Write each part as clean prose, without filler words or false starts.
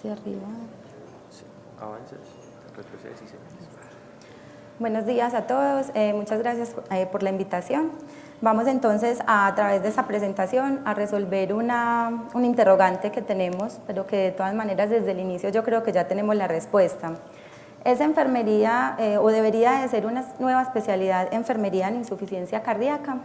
hacia arriba. Sí, avances, retrocedes y segues. Buenos días a todos, muchas gracias por la invitación. Vamos entonces a través de esa presentación a resolver un interrogante que tenemos, pero que de todas maneras desde el inicio yo creo que ya tenemos la respuesta. ¿Es enfermería o debería de ser una nueva especialidad enfermería en insuficiencia cardíaca?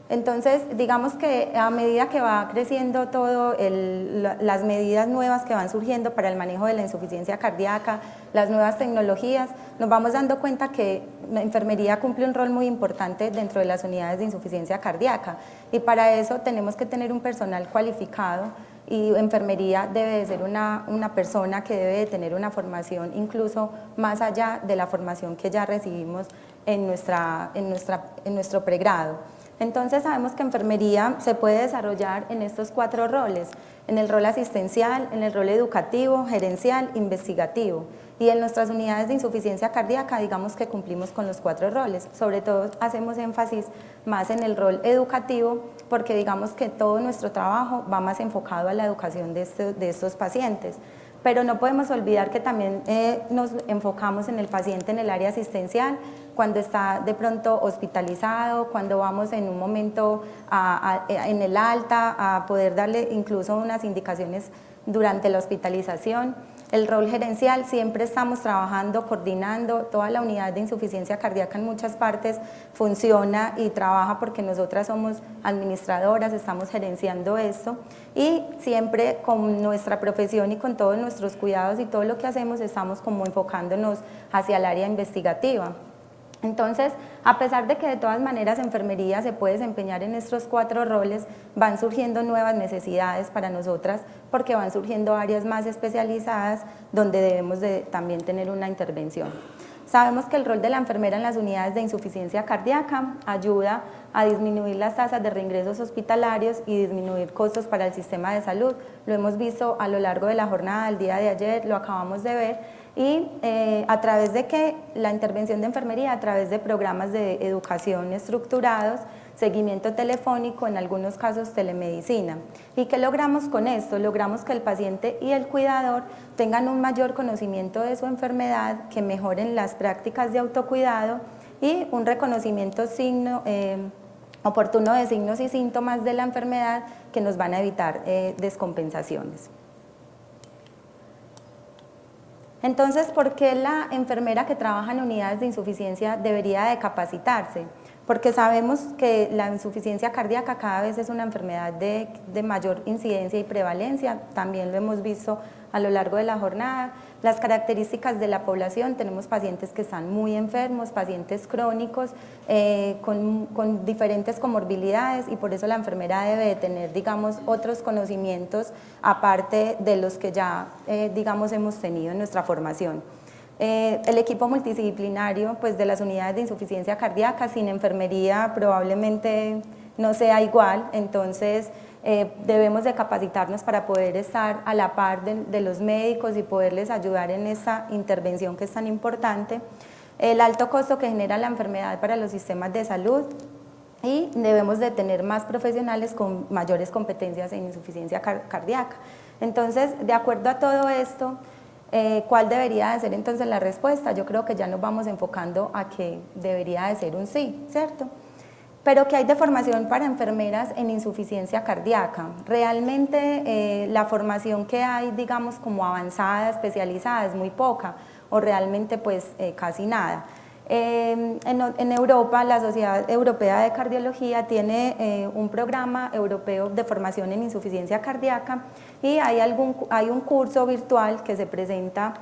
Entonces, digamos que a medida que va creciendo todo, las medidas nuevas que van surgiendo para el manejo de la insuficiencia cardíaca, las nuevas tecnologías, nos vamos dando cuenta que la enfermería cumple un rol muy importante dentro de las unidades de insuficiencia cardíaca y para eso tenemos que tener un personal cualificado y enfermería debe de ser una persona que debe de tener una formación incluso más allá de la formación que ya recibimos en nuestro pregrado. Entonces sabemos que enfermería se puede desarrollar en estos 4 roles, en el rol asistencial, en el rol educativo, gerencial, investigativo. Y en nuestras unidades de insuficiencia cardíaca digamos que cumplimos con los 4 roles, sobre todo hacemos énfasis más en el rol educativo porque digamos que todo nuestro trabajo va más enfocado a la educación de estos pacientes. Pero no podemos olvidar que también nos enfocamos en el paciente en el área asistencial, cuando está de pronto hospitalizado, cuando vamos en un momento en el alta a poder darle incluso unas indicaciones durante la hospitalización. El rol gerencial, siempre estamos trabajando, coordinando, toda la unidad de insuficiencia cardíaca en muchas partes funciona y trabaja porque nosotras somos administradoras, estamos gerenciando esto y siempre con nuestra profesión y con todos nuestros cuidados y todo lo que hacemos estamos como enfocándonos hacia el área investigativa. Entonces, a pesar de que de todas maneras enfermería se puede desempeñar en estos 4 roles, van surgiendo nuevas necesidades para nosotras porque van surgiendo áreas más especializadas donde debemos de también tener una intervención. Sabemos que el rol de la enfermera en las unidades de insuficiencia cardíaca ayuda a disminuir las tasas de reingresos hospitalarios y disminuir costos para el sistema de salud. Lo hemos visto a lo largo de la jornada del día de ayer, lo acabamos de ver, y a través de que la intervención de enfermería, a través de programas de educación estructurados, seguimiento telefónico, en algunos casos telemedicina. ¿Y qué logramos con esto? Logramos que el paciente y el cuidador tengan un mayor conocimiento de su enfermedad, que mejoren las prácticas de autocuidado y un reconocimiento oportuno de signos y síntomas de la enfermedad que nos van a evitar descompensaciones. Entonces, ¿por qué la enfermera que trabaja en unidades de insuficiencia debería de capacitarse? Porque sabemos que la insuficiencia cardíaca cada vez es una enfermedad de mayor incidencia y prevalencia, también lo hemos visto a lo largo de la jornada. Las características de la población, tenemos pacientes que están muy enfermos, pacientes crónicos, con diferentes comorbilidades y por eso la enfermera debe de tener, digamos, otros conocimientos aparte de los que ya, digamos, hemos tenido en nuestra formación. El equipo multidisciplinario pues, de las unidades de insuficiencia cardíaca sin enfermería probablemente no sea igual, entonces debemos de capacitarnos para poder estar a la par de los médicos y poderles ayudar en esa intervención que es tan importante. El alto costo que genera la enfermedad para los sistemas de salud y debemos de tener más profesionales con mayores competencias en insuficiencia cardíaca. Entonces, de acuerdo a todo esto, ¿cuál debería de ser entonces la respuesta? Yo creo que ya nos vamos enfocando a que debería de ser un sí, ¿cierto? Pero ¿qué hay de formación para enfermeras en insuficiencia cardíaca? Realmente la formación que hay, digamos, como avanzada, especializada, es muy poca, o realmente pues casi nada. En Europa, la Sociedad Europea de Cardiología tiene un programa europeo de formación en insuficiencia cardíaca y hay un curso virtual que se presenta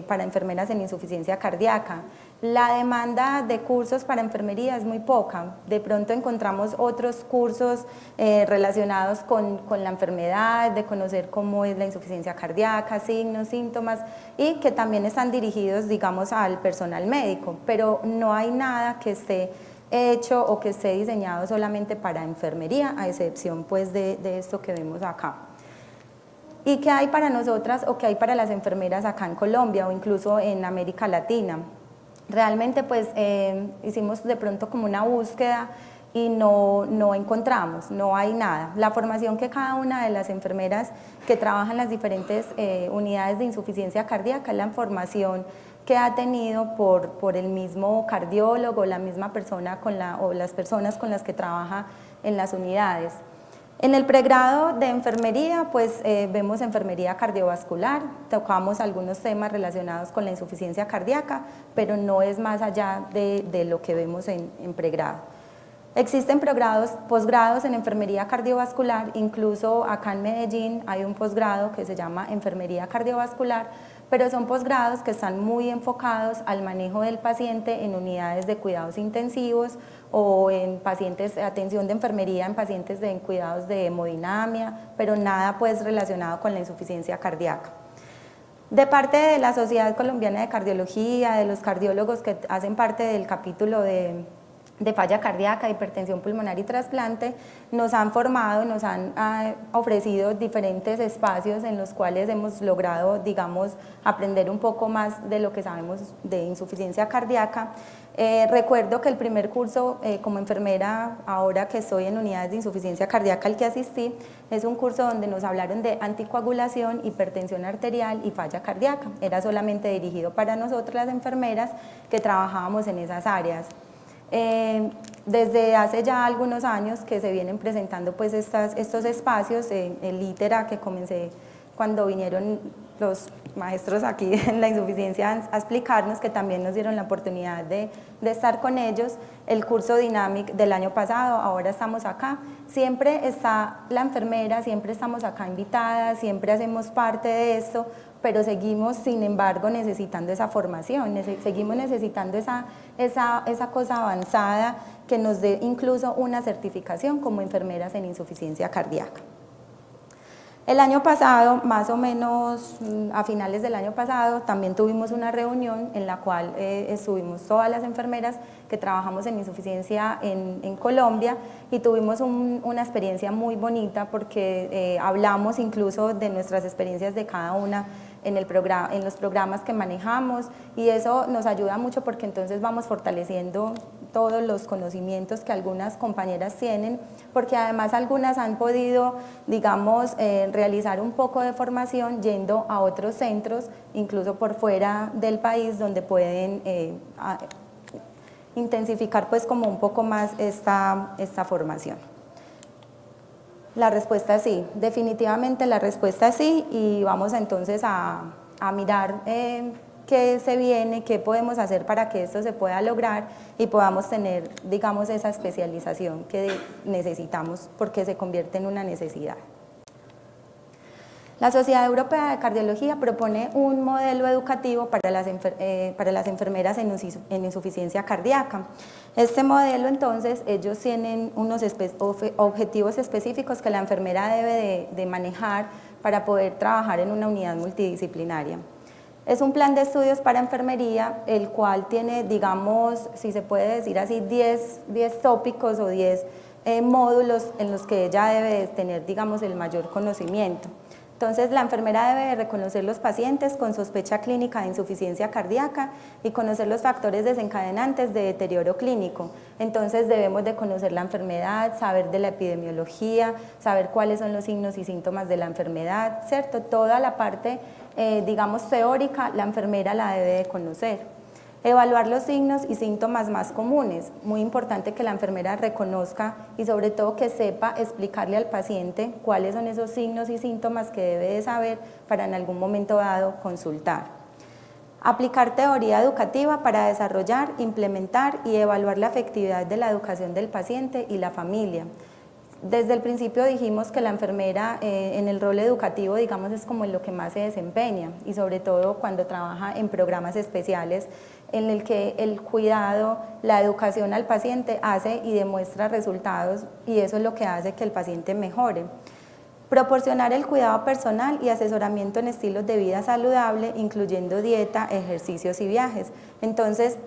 para enfermeras en insuficiencia cardíaca. La demanda de cursos para enfermería es muy poca, de pronto encontramos otros cursos relacionados con la enfermedad, de conocer cómo es la insuficiencia cardíaca, signos, síntomas y que también están dirigidos digamos al personal médico, pero no hay nada que esté hecho o que esté diseñado solamente para enfermería, a excepción pues de esto que vemos acá. ¿Y qué hay para nosotras o qué hay para las enfermeras acá en Colombia o incluso en América Latina? Realmente pues hicimos de pronto como una búsqueda y no encontramos, no hay nada. La formación que cada una de las enfermeras que trabajan en las diferentes unidades de insuficiencia cardíaca es la formación que ha tenido por el mismo cardiólogo, la misma persona o las personas con las que trabaja en las unidades. En el pregrado de enfermería, pues vemos enfermería cardiovascular, tocamos algunos temas relacionados con la insuficiencia cardíaca, pero no es más allá de lo que vemos en pregrado. Existen posgrados en enfermería cardiovascular, incluso acá en Medellín hay un posgrado que se llama enfermería cardiovascular, pero son posgrados que están muy enfocados al manejo del paciente en unidades de cuidados intensivos o en pacientes, atención de enfermería en pacientes en cuidados de hemodinamia, pero nada pues relacionado con la insuficiencia cardíaca. De parte de la Sociedad Colombiana de Cardiología, de los cardiólogos que hacen parte del capítulo de falla cardíaca, hipertensión pulmonar y trasplante, nos han formado, nos han ofrecido diferentes espacios en los cuales hemos logrado, digamos, aprender un poco más de lo que sabemos de insuficiencia cardíaca. Recuerdo que el primer curso como enfermera, ahora que estoy en unidades de insuficiencia cardíaca al que asistí, es un curso donde nos hablaron de anticoagulación, hipertensión arterial y falla cardíaca. Era solamente dirigido para nosotras las enfermeras que trabajábamos en esas áreas. Desde hace ya algunos años que se vienen presentando pues estos espacios, el ITERA que comencé cuando vinieron los maestros aquí en la insuficiencia a explicarnos, que también nos dieron la oportunidad de estar con ellos, el curso Dynamic del año pasado, ahora estamos acá, siempre está la enfermera, siempre estamos acá invitadas, siempre hacemos parte de esto, pero seguimos, sin embargo, necesitando esa formación, seguimos necesitando esa cosa avanzada que nos dé incluso una certificación como enfermeras en insuficiencia cardíaca. El año pasado, más o menos a finales del año pasado, también tuvimos una reunión en la cual estuvimos todas las enfermeras que trabajamos en insuficiencia en Colombia y tuvimos una experiencia muy bonita porque hablamos incluso de nuestras experiencias de cada una en los programas que manejamos y eso nos ayuda mucho porque entonces vamos fortaleciendo todos los conocimientos que algunas compañeras tienen, porque además algunas han podido, digamos, realizar un poco de formación yendo a otros centros, incluso por fuera del país, donde pueden intensificar pues como un poco más esta formación. La respuesta es sí, definitivamente la respuesta es sí, y vamos entonces a mirar qué se viene, qué podemos hacer para que esto se pueda lograr y podamos tener, digamos, esa especialización que necesitamos porque se convierte en una necesidad. La Sociedad Europea de Cardiología propone un modelo educativo para las enfermeras en insuficiencia cardíaca. Este modelo, entonces, ellos tienen unos objetivos específicos que la enfermera debe de manejar para poder trabajar en una unidad multidisciplinaria. Es un plan de estudios para enfermería, el cual tiene, digamos, si se puede decir así, 10 tópicos o 10 módulos en los que ella debe tener, digamos, el mayor conocimiento. Entonces, la enfermera debe reconocer los pacientes con sospecha clínica de insuficiencia cardíaca y conocer los factores desencadenantes de deterioro clínico. Entonces, debemos de conocer la enfermedad, saber de la epidemiología, saber cuáles son los signos y síntomas de la enfermedad, ¿cierto? Toda la parte, digamos, teórica, la enfermera la debe de conocer. Evaluar los signos y síntomas más comunes, muy importante que la enfermera reconozca y sobre todo que sepa explicarle al paciente cuáles son esos signos y síntomas que debe de saber para en algún momento dado consultar. Aplicar teoría educativa para desarrollar, implementar y evaluar la efectividad de la educación del paciente y la familia. Desde el principio dijimos que la enfermera en el rol educativo, digamos, es como en lo que más se desempeña y sobre todo cuando trabaja en programas especiales en el que el cuidado, la educación al paciente hace y demuestra resultados y eso es lo que hace que el paciente mejore. Proporcionar el cuidado personal y asesoramiento en estilos de vida saludable, incluyendo dieta, ejercicios y viajes. Entonces,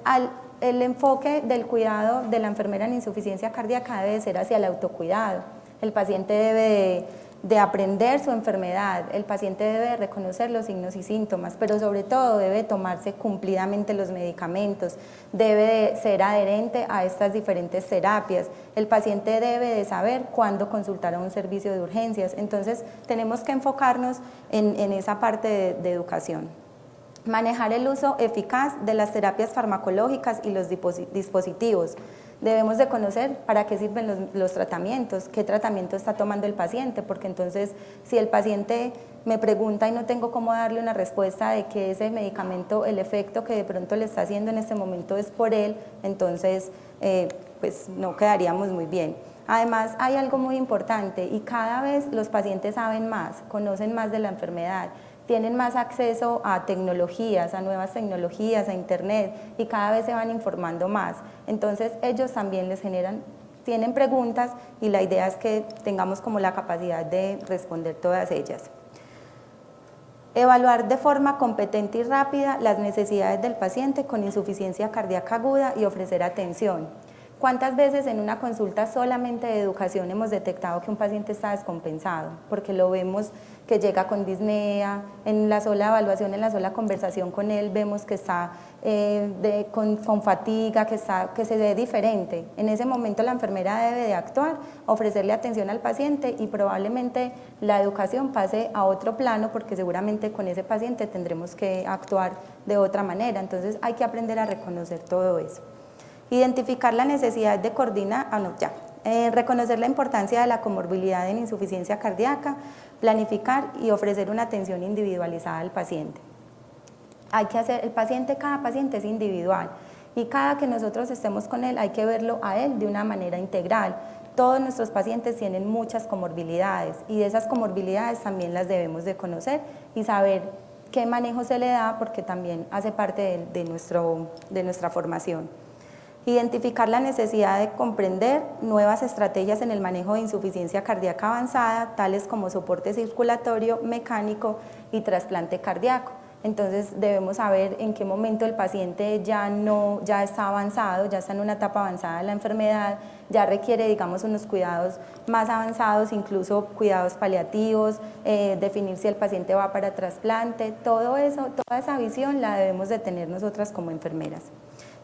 el enfoque del cuidado de la enfermera en insuficiencia cardíaca debe ser hacia el autocuidado. El paciente debe de aprender su enfermedad. El paciente debe reconocer los signos y síntomas, pero sobre todo debe tomarse cumplidamente los medicamentos, debe de ser adherente a estas diferentes terapias. El paciente debe de saber cuándo consultar a un servicio de urgencias. Entonces tenemos que enfocarnos en esa parte de educación. Manejar el uso eficaz de las terapias farmacológicas y los dispositivos. Debemos de conocer para qué sirven los tratamientos, qué tratamiento está tomando el paciente, porque entonces si el paciente me pregunta y no tengo cómo darle una respuesta de que ese medicamento, el efecto que de pronto le está haciendo en este momento es por él, entonces pues no quedaríamos muy bien. Además hay algo muy importante y cada vez los pacientes saben más, conocen más de la enfermedad, tienen más acceso a tecnologías, a nuevas tecnologías, a internet y cada vez se van informando más. Entonces ellos también tienen preguntas y la idea es que tengamos como la capacidad de responder todas ellas. Evaluar de forma competente y rápida las necesidades del paciente con insuficiencia cardíaca aguda y ofrecer atención. ¿Cuántas veces en una consulta solamente de educación hemos detectado que un paciente está descompensado? Porque lo vemos que llega con disnea, en la sola evaluación, en la sola conversación con él, vemos que está con fatiga, que se ve diferente. En ese momento la enfermera debe de actuar, ofrecerle atención al paciente y probablemente la educación pase a otro plano porque seguramente con ese paciente tendremos que actuar de otra manera. Entonces hay que aprender a reconocer todo eso. Identificar la necesidad de coordinar, reconocer la importancia de la comorbilidad en insuficiencia cardíaca, planificar y ofrecer una atención individualizada al paciente. Cada paciente es individual y cada que nosotros estemos con él hay que verlo a él de una manera integral. Todos nuestros pacientes tienen muchas comorbilidades y de esas comorbilidades también las debemos de conocer y saber qué manejo se le da porque también hace parte de nuestra formación. Identificar la necesidad de comprender nuevas estrategias en el manejo de insuficiencia cardíaca avanzada, tales como soporte circulatorio, mecánico y trasplante cardíaco. Entonces debemos saber en qué momento el paciente ya está avanzado, ya está en una etapa avanzada de la enfermedad, ya requiere, digamos, unos cuidados más avanzados, incluso cuidados paliativos, definir si el paciente va para trasplante, todo eso, toda esa visión la debemos de tener nosotras como enfermeras.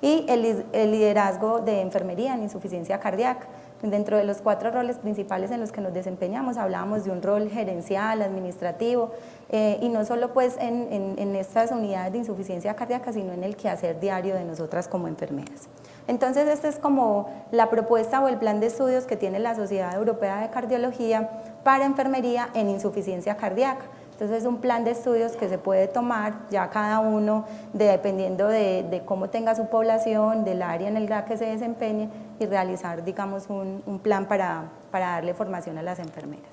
Y el liderazgo de enfermería en insuficiencia cardíaca. Dentro de los 4 roles principales en los que nos desempeñamos, hablábamos de un rol gerencial, administrativo, y no solo pues en estas unidades de insuficiencia cardíaca, sino en el quehacer diario de nosotras como enfermeras. Entonces, esta es como la propuesta o el plan de estudios que tiene la Sociedad Europea de Cardiología para enfermería en insuficiencia cardíaca. Entonces es un plan de estudios que se puede tomar ya cada uno dependiendo de cómo tenga su población, del área en el que se desempeñe y realizar, digamos, un plan para darle formación a las enfermeras.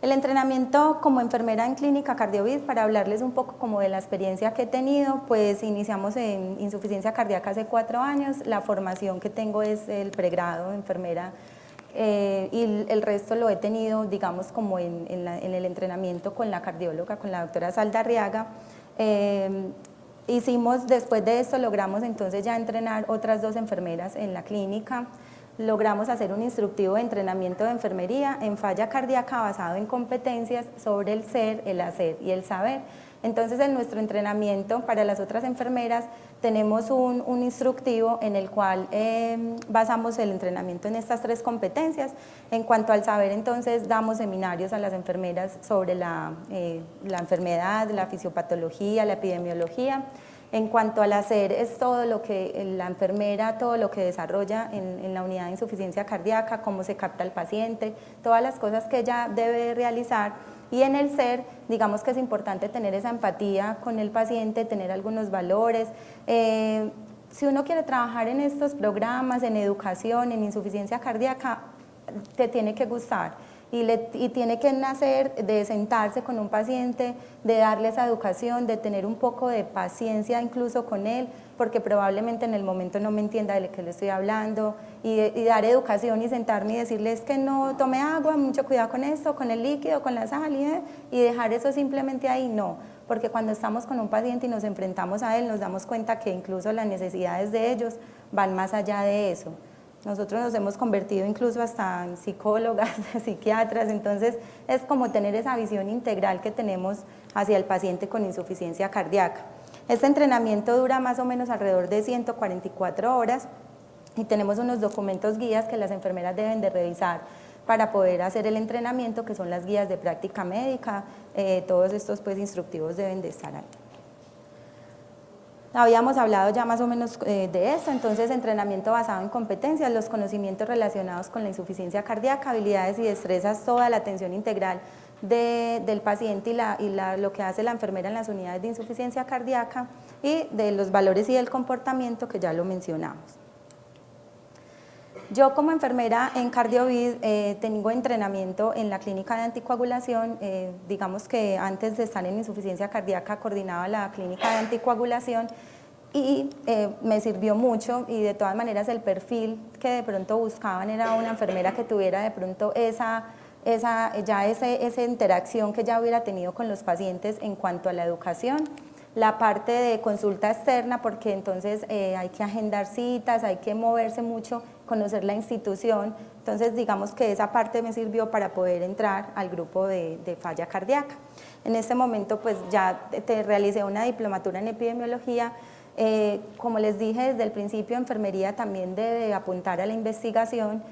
El entrenamiento como enfermera en clínica CardioVid, para hablarles un poco como de la experiencia que he tenido, pues iniciamos en insuficiencia cardíaca hace 4 años, la formación que tengo es el pregrado de enfermera y el resto lo he tenido, digamos, como en el entrenamiento con la cardióloga, con la doctora Saldarriaga. Después de esto logramos entonces ya entrenar otras 2 enfermeras en la clínica, logramos hacer un instructivo de entrenamiento de enfermería en falla cardíaca basado en competencias sobre el ser, el hacer y el saber. Entonces en nuestro entrenamiento para las otras enfermeras tenemos un instructivo en el cual basamos el entrenamiento en estas 3 competencias. En cuanto al saber, entonces damos seminarios a las enfermeras sobre la enfermedad, la fisiopatología, la epidemiología. En cuanto al hacer, es todo lo que la enfermera, todo lo que desarrolla en la unidad de insuficiencia cardíaca, cómo se capta al paciente, todas las cosas que ella debe realizar. Y en el ser, digamos que es importante tener esa empatía con el paciente, tener algunos valores. Si uno quiere trabajar en estos programas, en educación, en insuficiencia cardíaca, te tiene que gustar. Y tiene que nacer de sentarse con un paciente, de darle esa educación, de tener un poco de paciencia incluso con él, porque probablemente en el momento no me entienda de qué le estoy hablando, y dar educación y sentarme y decirles que no tome agua, mucho cuidado con esto, con el líquido, con la sal, y dejar eso simplemente ahí, no, porque cuando estamos con un paciente y nos enfrentamos a él, nos damos cuenta que incluso las necesidades de ellos van más allá de eso. Nosotros nos hemos convertido incluso hasta en psicólogas, psiquiatras, entonces es como tener esa visión integral que tenemos hacia el paciente con insuficiencia cardíaca. Este entrenamiento dura más o menos alrededor de 144 horas y tenemos unos documentos guías que las enfermeras deben de revisar para poder hacer el entrenamiento, que son las guías de práctica médica. Todos estos pues instructivos deben de estar ahí. Habíamos hablado ya más o menos de esto, entonces entrenamiento basado en competencias, los conocimientos relacionados con la insuficiencia cardíaca, habilidades y destrezas, toda la atención integral del paciente y lo que hace la enfermera en las unidades de insuficiencia cardíaca y de los valores y del comportamiento que ya lo mencionamos. Yo como enfermera en CardioVid tengo entrenamiento en la clínica de anticoagulación, digamos que antes de estar en insuficiencia cardíaca coordinaba la clínica de anticoagulación y me sirvió mucho y de todas maneras el perfil que de pronto buscaban era una enfermera que tuviera de pronto esa interacción que ya hubiera tenido con los pacientes en cuanto a la educación. La parte de consulta externa, porque entonces hay que agendar citas, hay que moverse mucho, conocer la institución, entonces digamos que esa parte me sirvió para poder entrar al grupo de falla cardíaca. En este momento pues ya realicé una diplomatura en epidemiología. Como les dije desde el principio, enfermería también debe apuntar a la investigación.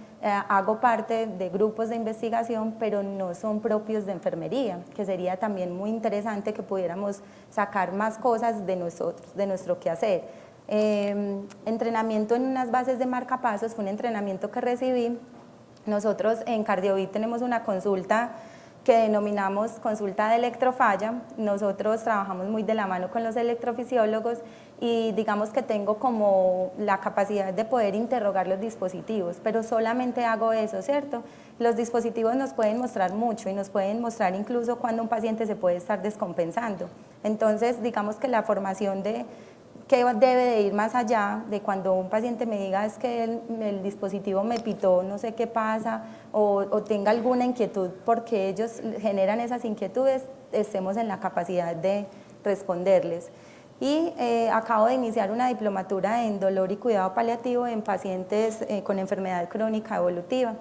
Hago parte de grupos de investigación, pero no son propios de enfermería, que sería también muy interesante que pudiéramos sacar más cosas de nosotros, de nuestro quehacer. Entrenamiento en unas bases de marcapasos, fue un entrenamiento que recibí. Nosotros en CardioVid tenemos una consulta que denominamos consulta de electrofalla. Nosotros trabajamos muy de la mano con los electrofisiólogos y digamos que tengo como la capacidad de poder interrogar los dispositivos, pero solamente hago eso, ¿cierto? Los dispositivos nos pueden mostrar mucho y nos pueden mostrar incluso cuando un paciente se puede estar descompensando. Entonces, digamos que la formación que debe de ir más allá de cuando un paciente me diga es que el dispositivo me pitó, no sé qué pasa, o tenga alguna inquietud porque ellos generan esas inquietudes, estemos en la capacidad de responderles. Y acabo de iniciar una diplomatura en dolor y cuidado paliativo en pacientes con enfermedad crónica evolutiva.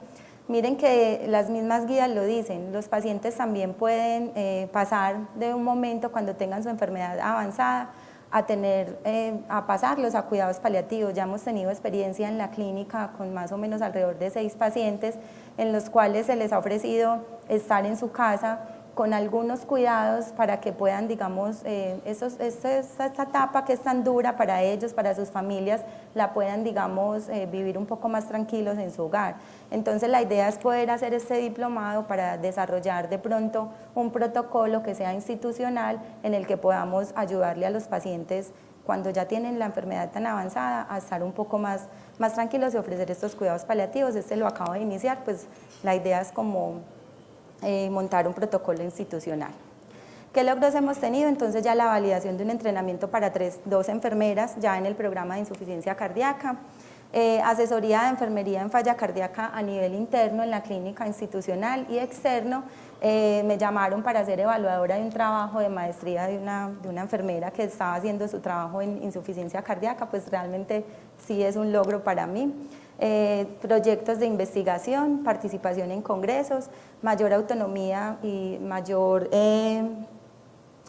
Miren que las mismas guías lo dicen, los pacientes también pueden pasar de un momento cuando tengan su enfermedad avanzada a pasarlos a cuidados paliativos. Ya hemos tenido experiencia en la clínica con más o menos alrededor de 6 pacientes en los cuales se les ha ofrecido estar en su casa con algunos cuidados para que puedan, digamos, esta etapa que es tan dura para ellos, para sus familias, la puedan, digamos, vivir un poco más tranquilos en su hogar. Entonces la idea es poder hacer este diplomado para desarrollar de pronto un protocolo que sea institucional en el que podamos ayudarle a los pacientes cuando ya tienen la enfermedad tan avanzada a estar un poco más tranquilos y ofrecer estos cuidados paliativos. Este lo acabo de iniciar, pues la idea es como montar un protocolo institucional. ¿Qué logros hemos tenido? Entonces ya la validación de un entrenamiento para 2 enfermeras ya en el programa de insuficiencia cardíaca, asesoría de enfermería en falla cardíaca a nivel interno en la clínica institucional y externo. Me llamaron para ser evaluadora de un trabajo de maestría de una enfermera que estaba haciendo su trabajo en insuficiencia cardíaca, pues realmente sí es un logro para mí. Proyectos de investigación, participación en congresos, mayor autonomía y mayor,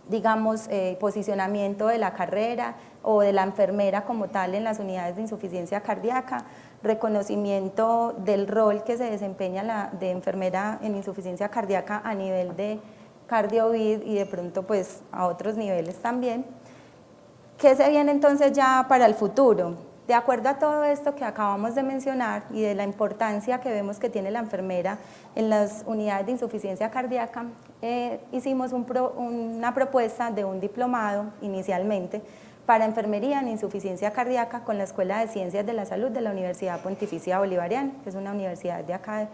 digamos, posicionamiento de la carrera o de la enfermera como tal en las unidades de insuficiencia cardíaca, reconocimiento del rol que se desempeña de enfermera en insuficiencia cardíaca a nivel de CardioVid y de pronto pues a otros niveles también. ¿Qué se viene entonces ya para el futuro? De acuerdo a todo esto que acabamos de mencionar y de la importancia que vemos que tiene la enfermera en las unidades de insuficiencia cardíaca, hicimos una propuesta de un diplomado inicialmente para enfermería en insuficiencia cardíaca con la Escuela de Ciencias de la Salud de la Universidad Pontificia Bolivariana, que es una universidad de acá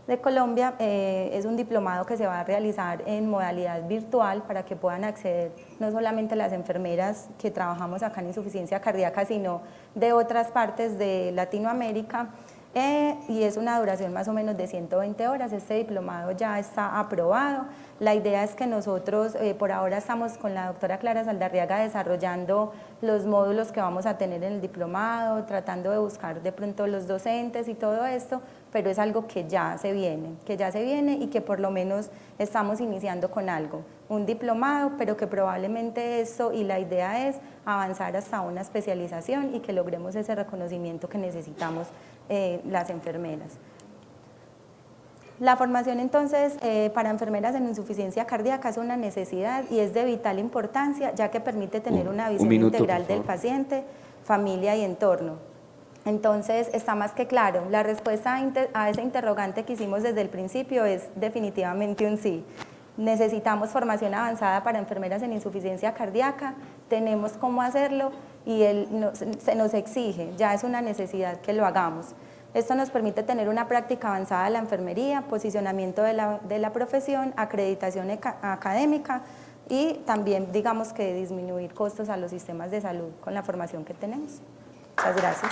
de Colombia. Es un diplomado que se va a realizar en modalidad virtual para que puedan acceder no solamente las enfermeras que trabajamos acá en insuficiencia cardíaca, sino de otras partes de Latinoamérica. y es una duración más o menos de 120 horas. Este diplomado ya está aprobado. La idea es que nosotros, por ahora estamos con la doctora Clara Saldarriaga desarrollando los módulos que vamos a tener en el diplomado, tratando de buscar de pronto los docentes y todo esto, pero es algo que ya se viene y que por lo menos estamos iniciando con algo, un diplomado, pero que probablemente esto y la idea es avanzar hasta una especialización y que logremos ese reconocimiento que necesitamos las enfermeras. La formación entonces para enfermeras en insuficiencia cardíaca es una necesidad y es de vital importancia, ya que permite tener una visión integral del paciente, familia y entorno. Entonces está más que claro, la respuesta a ese interrogante que hicimos desde el principio es definitivamente un sí. Necesitamos formación avanzada para enfermeras en insuficiencia cardíaca, tenemos cómo hacerlo y se nos exige, ya es una necesidad que lo hagamos. Esto nos permite tener una práctica avanzada de la enfermería, posicionamiento de la profesión, acreditación académica y también digamos que disminuir costos a los sistemas de salud con la formación que tenemos. Muchas gracias.